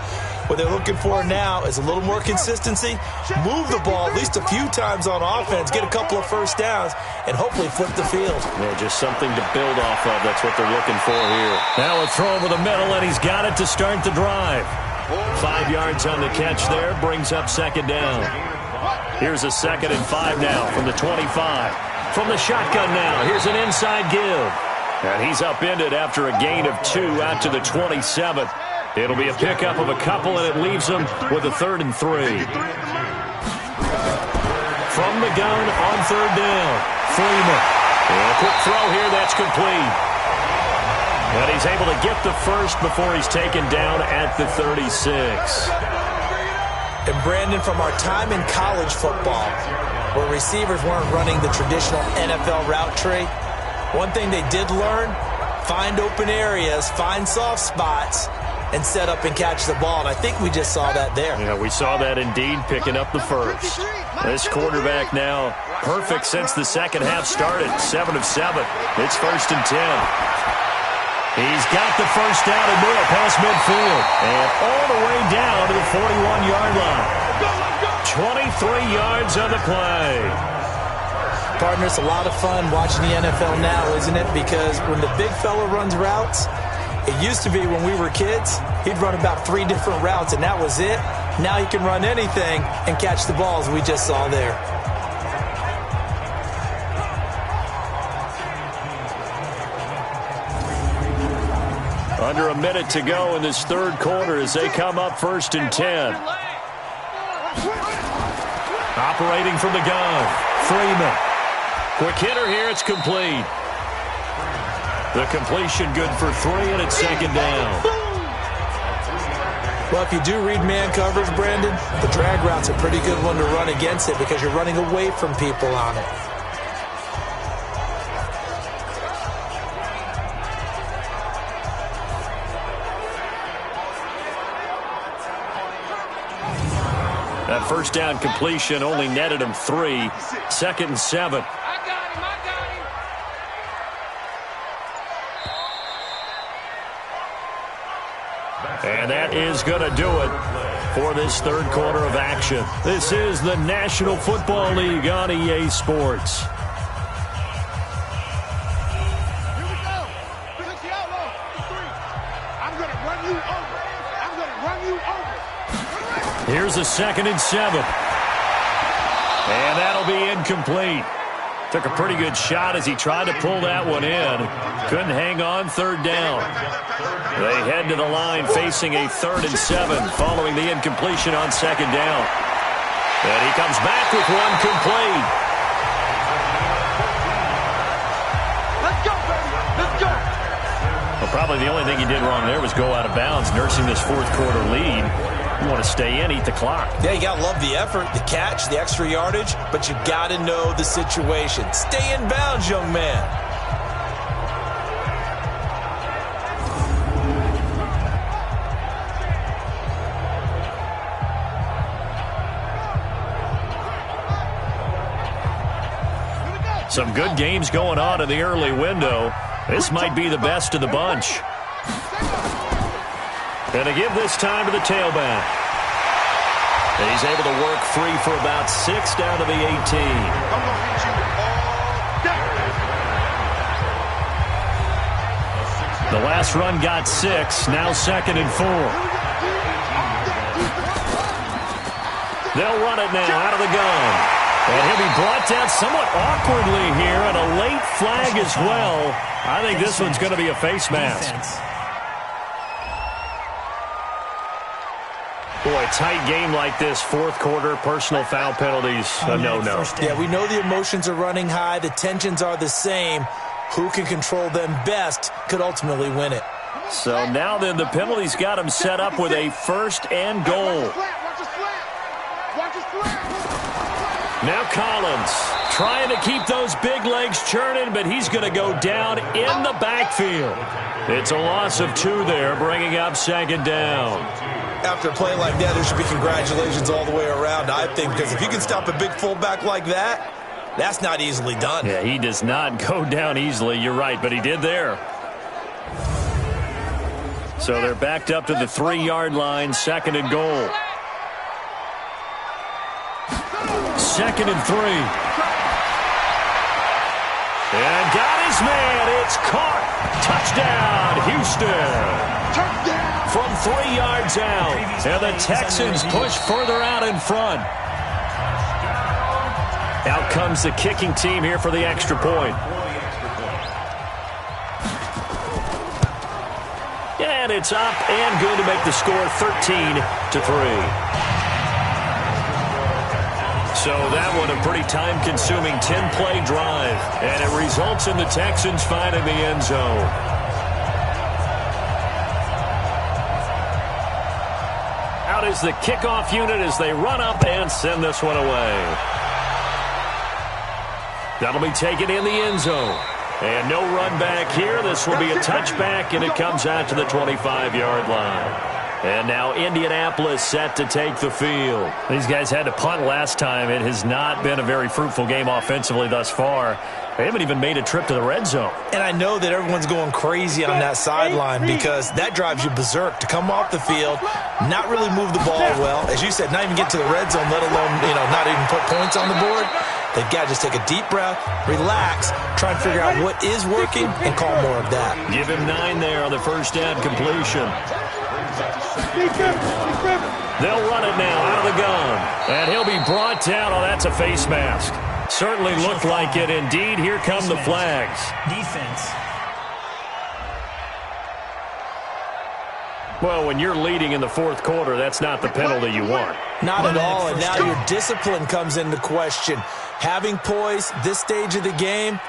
What they're looking for now is a little more consistency, move the ball at least a few times on offense, get a couple of first downs, and hopefully flip the field. Yeah, just something to build off of. That's what they're looking for here. Now a throw over the middle, and he's got it to start the drive. 5 yards on the catch there, brings up 2nd down. Here's a 2nd and 5 now from the 25. From the shotgun now, here's an inside give. And he's upended after a gain of 2 out to the 27. It'll be a pickup of a couple, and it leaves them with a 3rd and 3. From the gun on 3rd down, Freeman. And a quick throw here, that's complete. And he's able to get the first before he's taken down at the 36. And Brandon, from our time in college football, where receivers weren't running the traditional NFL route tree, one thing they did learn, find open areas, find soft spots, and set up and catch the ball. And I think we just saw that there. Yeah, we saw that indeed, picking up the first. This quarterback now perfect since the second half started. 7 of 7. It's 1st and 10. He's got the first down and more past midfield. And all the way down to the 41-yard line. 23 yards on the play. Partner, it's a lot of fun watching the NFL now, isn't it? Because when the big fella runs routes, it used to be when we were kids, he'd run about 3 different routes, and that was it. Now he can run anything and catch the balls we just saw there. Under a minute to go in this 3rd quarter as they come up 1st and 10. Operating from the gun, Freeman. Quick hitter here, it's complete. The completion good for 3, and it's 2nd down. Well, if you do read man coverage, Brandon, the drag route's a pretty good one to run against it because you're running away from people on it. That first down completion only netted him 3. 2nd and 7. And that is going to do it for this third quarter of action. This is the National Football League on EA Sports. Here's a 2nd and 7. And that'll be incomplete. Took a pretty good shot as he tried to pull that one in. Couldn't hang on 3rd down. They head to the line facing a 3rd and 7 following the incompletion on 2nd down. And he comes back with one complete. Let's go, baby. Let's go. Well, probably the only thing he did wrong there was go out of bounds, nursing this fourth quarter lead. You want to stay in, eat the clock. Yeah, you got to love the effort, the catch, the extra yardage, but you got to know the situation. Stay in bounds, young man. Some good games going on in the early window. This might be the best of the bunch. And to give this time to the tailback. And he's able to work free for about 6 down to the 18. The last run got 6. Now 2nd and 4. They'll run it now out of the gun. And he'll be brought down somewhat awkwardly here, and a late flag as well. I think this one's going to be a face mask. Boy, tight game like this, fourth quarter, personal foul penalties, no. Yeah, we know the emotions are running high. The tensions are the same. Who can control them best could ultimately win it. So now then, the penalties got him set up with a 1st and goal. Now Collins trying to keep those big legs churning, but he's going to go down in the backfield. It's a loss of 2 there, bringing up 2nd down. After a play like that, there should be congratulations all the way around, I think, because if you can stop a big fullback like that, that's not easily done. Yeah, he does not go down easily. You're right, but he did there. So they're backed up to the 3-yard line, 2nd and goal. 2nd and 3. And got his man. It's caught. Touchdown, Houston. From 3 yards out. And the Texans push further out in front. Out comes the kicking team here for the extra point. And it's up and good to make the score 13-3. So that one a pretty time-consuming 10-play drive, and it results in the Texans finding the end zone. Out is the kickoff unit as they run up and send this one away. That'll be taken in the end zone. And no run back here. This will be a touchback, and it comes out to the 25-yard line. And now Indianapolis set to take the field. These guys had to punt last time. It has not been a very fruitful game offensively thus far. They haven't even made a trip to the red zone. And I know that everyone's going crazy on that sideline because that drives you berserk to come off the field, not really move the ball well. As you said, not even get to the red zone, let alone, not even put points on the board. They've got to just take a deep breath, relax, try and figure out what is working, and call more of that. Give him 9 there on the first down completion. They'll run it now out of the gun. And he'll be brought down. Oh, that's a face mask. Certainly looked like it. Indeed, here come the flags. Defense. Well, when you're leading in the fourth quarter, that's not the penalty you want. Not at all, and now your discipline comes into question. Having poise this stage of the game,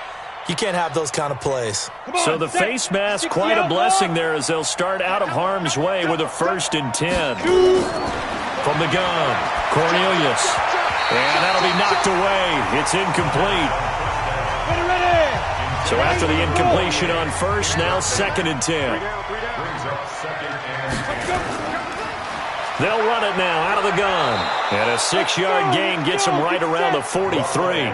you can't have those kind of plays. So the face mask, quite a blessing there as they'll start out of harm's way with a 1st and 10. From the gun, Cornelius. And that'll be knocked away. It's incomplete. So after the incompletion on first, now 2nd and 10. They'll run it now out of the gun. And a 6-yard gain gets them right around the 43.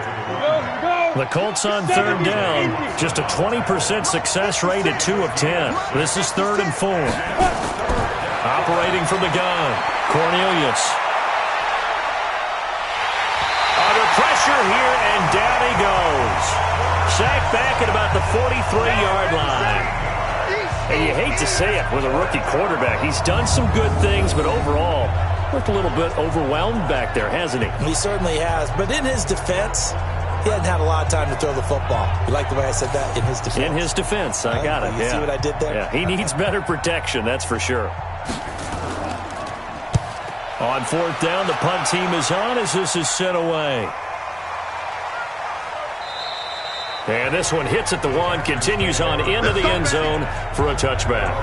The Colts on third down. Just a 20% success rate at 2 of 10. This is 3rd and 4. Operating from the gun, Cornelius. Under pressure here, and down he goes. Sacked back at about the 43-yard line. And you hate to say it with a rookie quarterback. He's done some good things, but overall, looked a little bit overwhelmed back there, hasn't he? He certainly has. But in his defense, he hadn't had a lot of time to throw the football. You like the way I said that? In his defense. In his defense. I got it. You see what I did there? Yeah, he needs better protection, that's for sure. On 4th down, the punt team is on as this is sent away. And this one hits at the 1, continues on into the end zone for a touchback.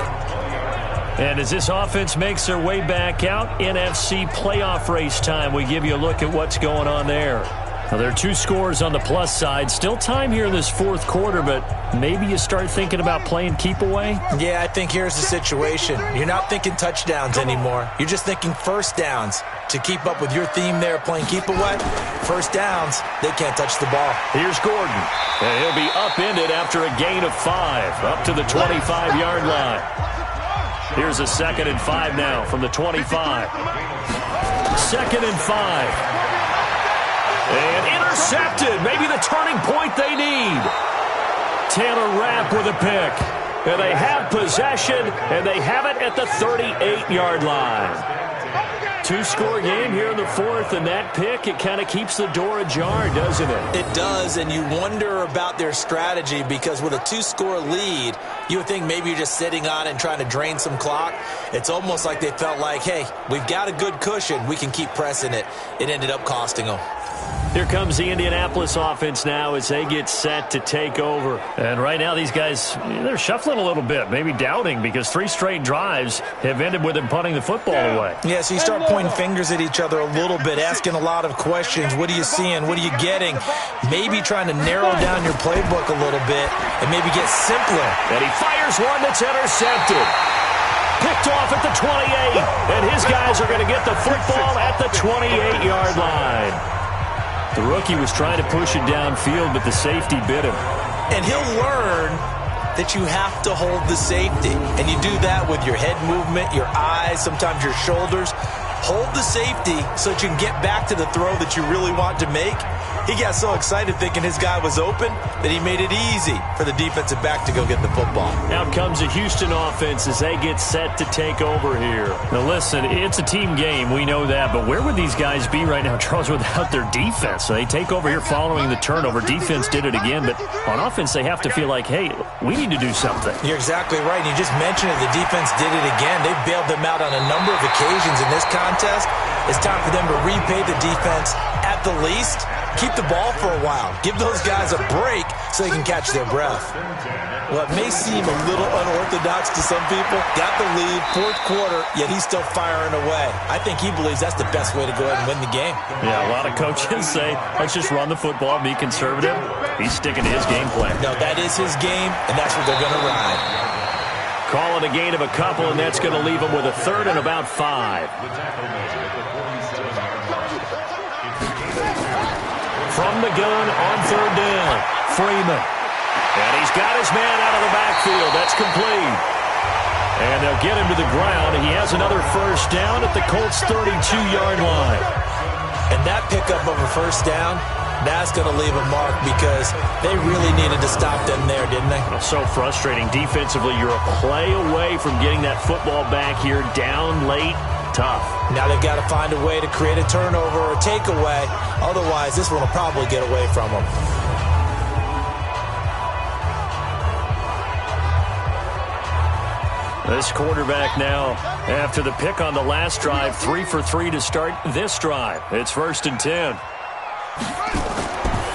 And as this offense makes their way back out, NFC playoff race time, we give you a look at what's going on there. Now, there are 2 scores on the plus side. Still time here in this 4th quarter, but maybe you start thinking about playing keep away? Yeah, I think here's the situation. You're not thinking touchdowns anymore. You're just thinking first downs. To keep up with your theme there, playing keep away, first downs, they can't touch the ball. Here's Gordon. And he'll be upended after a gain of 5, up to the 25-yard line. Here's a 2nd and 5 now from the 25. 2nd and 5. And intercepted. Maybe the turning point they need. Taylor Rapp with a pick. And they have possession, and they have it at the 38-yard line. 2-score game here in the 4th, and that pick, it kind of keeps the door ajar, doesn't it? It does, and you wonder about their strategy because with a 2-score lead, you would think maybe you're just sitting on it and trying to drain some clock. It's almost like they felt like, hey, we've got a good cushion. We can keep pressing it. It ended up costing them. Here comes the Indianapolis offense now as they get set to take over. And right now these guys, they're shuffling a little bit, maybe doubting because 3 straight drives have ended with them punting the football away. Yeah, so you start pointing fingers at each other a little bit, asking a lot of questions. What are you seeing? What are you getting? Maybe trying to narrow down your playbook a little bit and maybe get simpler. And he fires one that's intercepted. Picked off at the 28, and his guys are going to get the football at the 28-yard line. The rookie was trying to push it downfield, but the safety bit him. And he'll learn that you have to hold the safety. And you do that with your head movement, your eyes, sometimes your shoulders. Hold the safety so that you can get back to the throw that you really want to make. He got so excited thinking his guy was open that he made it easy for the defensive back to go get the football. Out comes the Houston offense as they get set to take over here. Now listen, it's a team game, we know that, but where would these guys be right now, Charles, without their defense? So they take over here following the turnover. Defense did it again, but on offense they have to feel like, hey, we need to do something. You're exactly right. You just mentioned it. The defense did it again. They bailed them out on a number of occasions in this contest. It's time for them to repay the defense at the least. Keep the ball for a while. Give those guys a break so they can catch their breath. Well, it may seem a little unorthodox to some people. Got the lead, 4th quarter, yet he's still firing away. I think he believes that's the best way to go ahead and win the game. Yeah, a lot of coaches say, let's just run the football, be conservative. He's sticking to his game plan. No, that is his game, and that's what they're going to ride. Call it a gain of a couple, and that's going to leave him with a 3rd and about 5. From the gun on 3rd down, Freeman. And he's got his man out of the backfield. That's complete. And they'll get him to the ground. He has another 1st down at the Colts' 32-yard line. And that pickup of a 1st down, that's going to leave a mark because they really needed to stop them there, didn't they? So frustrating. Defensively, you're a play away from getting that football back here down late. Tough. Now they've got to find a way to create a turnover or a takeaway. Otherwise, this one will probably get away from them. This quarterback now, after the pick on the last drive, 3 for 3 to start this drive. It's 1st and 10.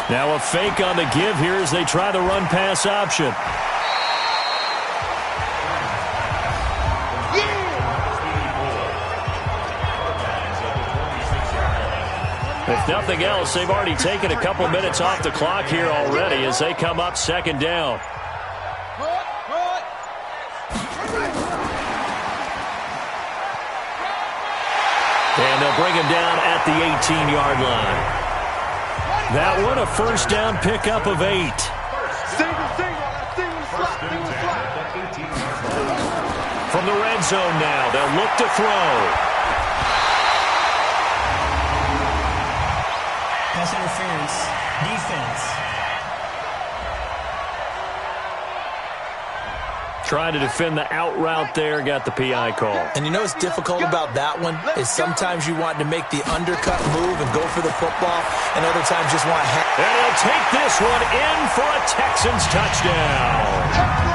Now a fake on the give here as they try the run-pass option. If nothing else, they've already taken a couple minutes off the clock here already as they come up 2nd down. bring him down at the 18-yard line. That one, a first down pickup of 8. From the red zone now, they'll look to throw. Pass interference, defense. Trying to defend the out route there, got the PI call. And you know what's difficult about that one is sometimes you want to make the undercut move and go for the football, and other times just want to... And he'll take this one in for a Texans touchdown.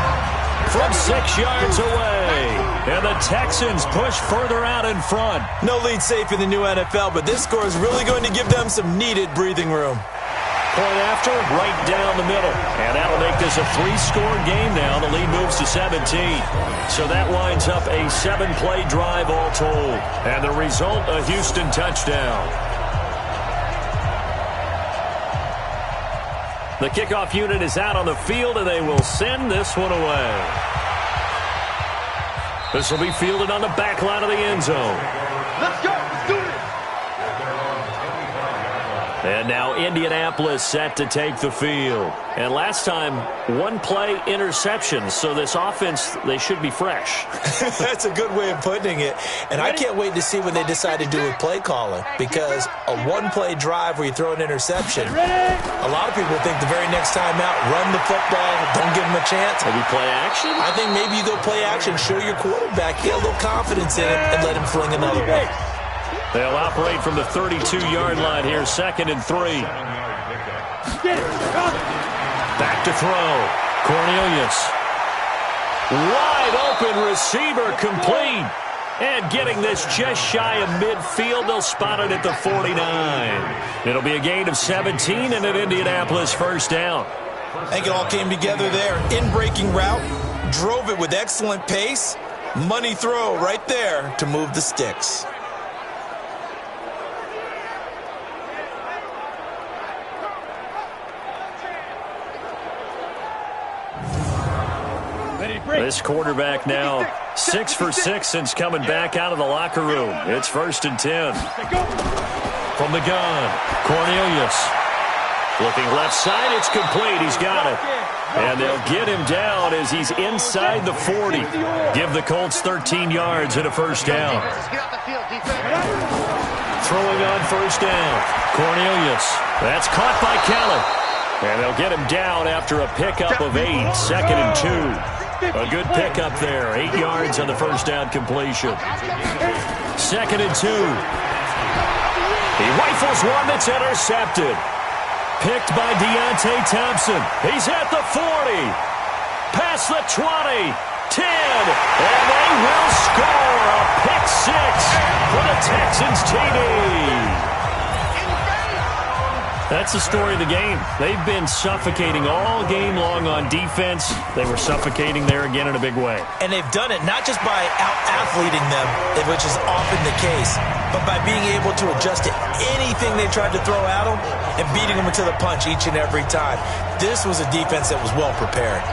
From 6 yards away. And the Texans push further out in front. No lead safe in the new NFL, but this score is really going to give them some needed breathing room. Point after, right down the middle. And that'll make this a 3-score game now. The lead moves to 17. So that winds up a 7-play drive all told. And the result, a Houston touchdown. The kickoff unit is out on the field, and they will send this one away. This will be fielded on the back line of the end zone. Let's go. Let's do this. And now Indianapolis set to take the field. And last time, 1-play interception. So this offense, they should be fresh. That's a good way of putting it. And I can't wait to see what they decide to do with play calling. Because a 1-play drive where you throw an interception, a lot of people think the very next time out, run the football, don't give them a chance. Maybe play action? I think maybe you go play action, show your quarterback, get a little confidence in it, and let him fling another one. They'll operate from the 32-yard line here, 2nd and 3. Back to throw. Cornelius. Wide open receiver complete. And getting this just shy of midfield, they'll spot it at the 49. It'll be a gain of 17 and an Indianapolis first down. I think it all came together there. In-breaking route, drove it with excellent pace. Money throw right there to move the sticks. This quarterback now 6 for 6 since coming back out of the locker room. It's 1st and 10. From the gun, Cornelius. Looking left side, it's complete. He's got it. And they'll get him down as he's inside the 40. Give the Colts 13 yards and a first down. Throwing on first down, Cornelius. That's caught by Kelly. And they'll get him down after a pickup of 8, 2nd and 2. A good pickup there, 8 yards on the first down completion. 2nd and 2. He rifles one that's intercepted. Picked by Deontay Thompson. He's at the 40. Past the 20. 10. And they will score a pick 6 for the Texans TD. That's the story of the game. They've been suffocating all game long on defense. They were suffocating there again in a big way. And they've done it not just by out-athleting them, which is often the case, but by being able to adjust to anything they tried to throw at them and beating them into the punch each and every time. This was a defense that was well prepared.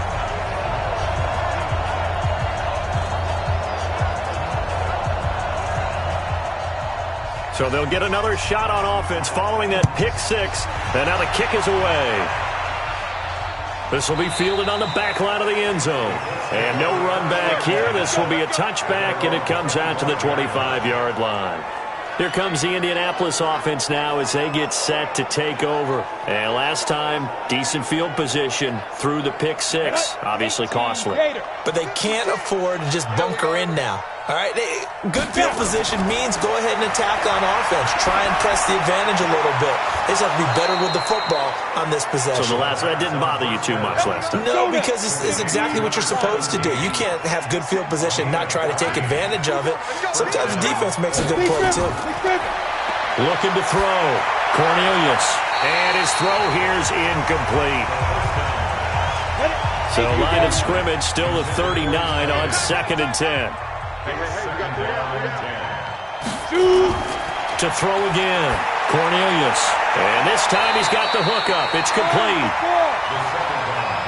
So they'll get another shot on offense following that pick 6. And now the kick is away. This will be fielded on the back line of the end zone. And no run back here. This will be a touchback, and it comes out to the 25-yard line. Here comes the Indianapolis offense now as they get set to take over. And last time, decent field position through the pick 6. Obviously costly. But they can't afford to just bunker in now. All right, good field position means go ahead and attack on offense. Try and press the advantage a little bit. They just have to be better with the football on this possession. So that didn't bother you too much last time? No, because it's exactly what you're supposed to do. You can't have good field position, not try to take advantage of it. Sometimes the defense makes a good play, too. Looking to throw. Cornelius. And his throw here is incomplete. So line of scrimmage still at 39 on 2nd and 10. To throw again, Cornelius. And this time he's got the hookup. It's complete.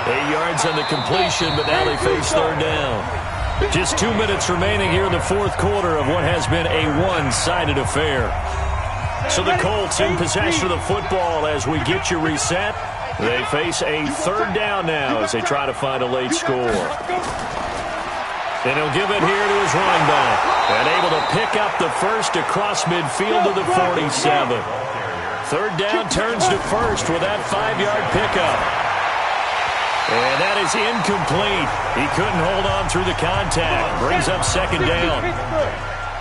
8 yards on the completion, but now they face 3rd down. Just 2 minutes remaining here in the fourth quarter of what has been a one-sided affair. So the Colts in possession of the football as we get you reset. They face a third down now as they try to find a late score. And he'll give it here to his running back. And able to pick up the first across midfield to the 47. Third down turns to first with that 5-yard pickup. And that is incomplete. He couldn't hold on through the contact. Brings up second down.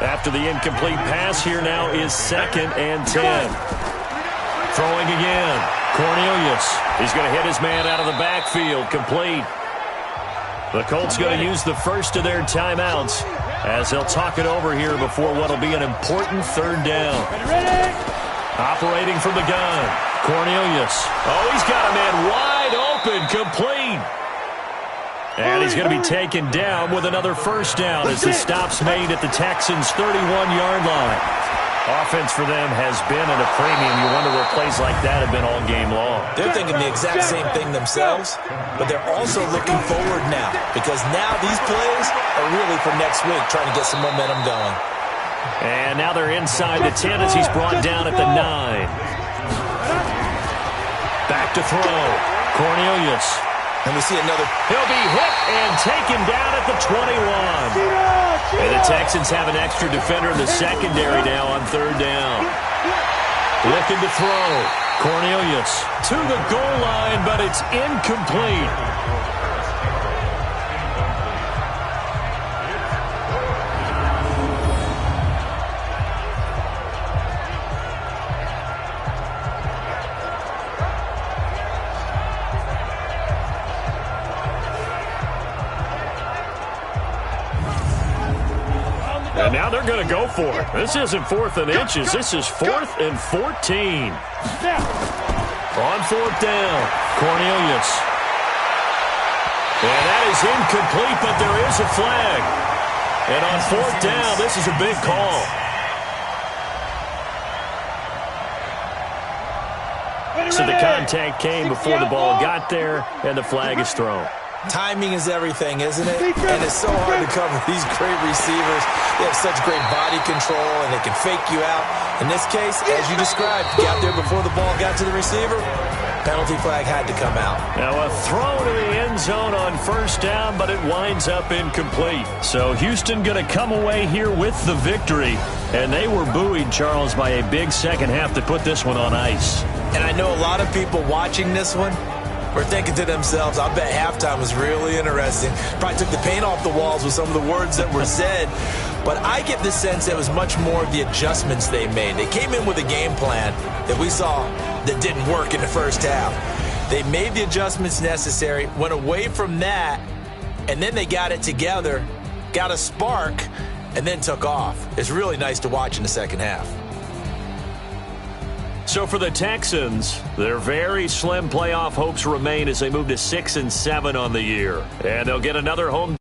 After the incomplete pass, here now is 2nd and 10. Throwing again. Cornelius. He's going to hit his man out of the backfield. Complete. The Colts going to use the first of their timeouts as they'll talk it over here before what will be an important third down. Operating from the gun. Cornelius. Oh, he's got a man wide open. Complete. And he's going to be taken down with another first down as the stop's made at the Texans' 31-yard line. Offense for them has been at a premium. You wonder where plays like that have been all game long. They're thinking the exact same thing themselves, but they're also looking forward now because now these plays are really for next week, trying to get some momentum going. And now they're inside the 10 as he's brought down at the 9. Back to throw. Cornelius. And we see another. He'll be hit and taken down at the 21. And the Texans have an extra defender in the secondary now on third down. Looking to throw. Cornelius to the goal line, but it's incomplete. And now they're going to go for it. This isn't 4th and inches. This is 4th and 14. On 4th down, Cornelius. And that is incomplete, but there is a flag. And on 4th down, this is a big call. So the contact came before the ball got there, and the flag is thrown. Timing is everything, isn't it? And it's so hard to cover these great receivers. They have such great body control, and they can fake you out. In this case, as you described, got there before the ball got to the receiver. Penalty flag had to come out. Now a throw to the end zone on first down, but it winds up incomplete. So Houston going to come away here with the victory. And they were buoyed, Charles, by a big second half to put this one on ice. And I know a lot of people watching this one were thinking to themselves, I bet halftime was really interesting. Probably took the paint off the walls with some of the words that were said. But I get the sense it was much more of the adjustments they made. They came in with a game plan that we saw that didn't work in the first half. They made the adjustments necessary, went away from that, and then they got it together, got a spark, and then took off. It's really nice to watch in the second half. So for the Texans, their very slim playoff hopes remain as they move to 6-7 on the year. And they'll get another home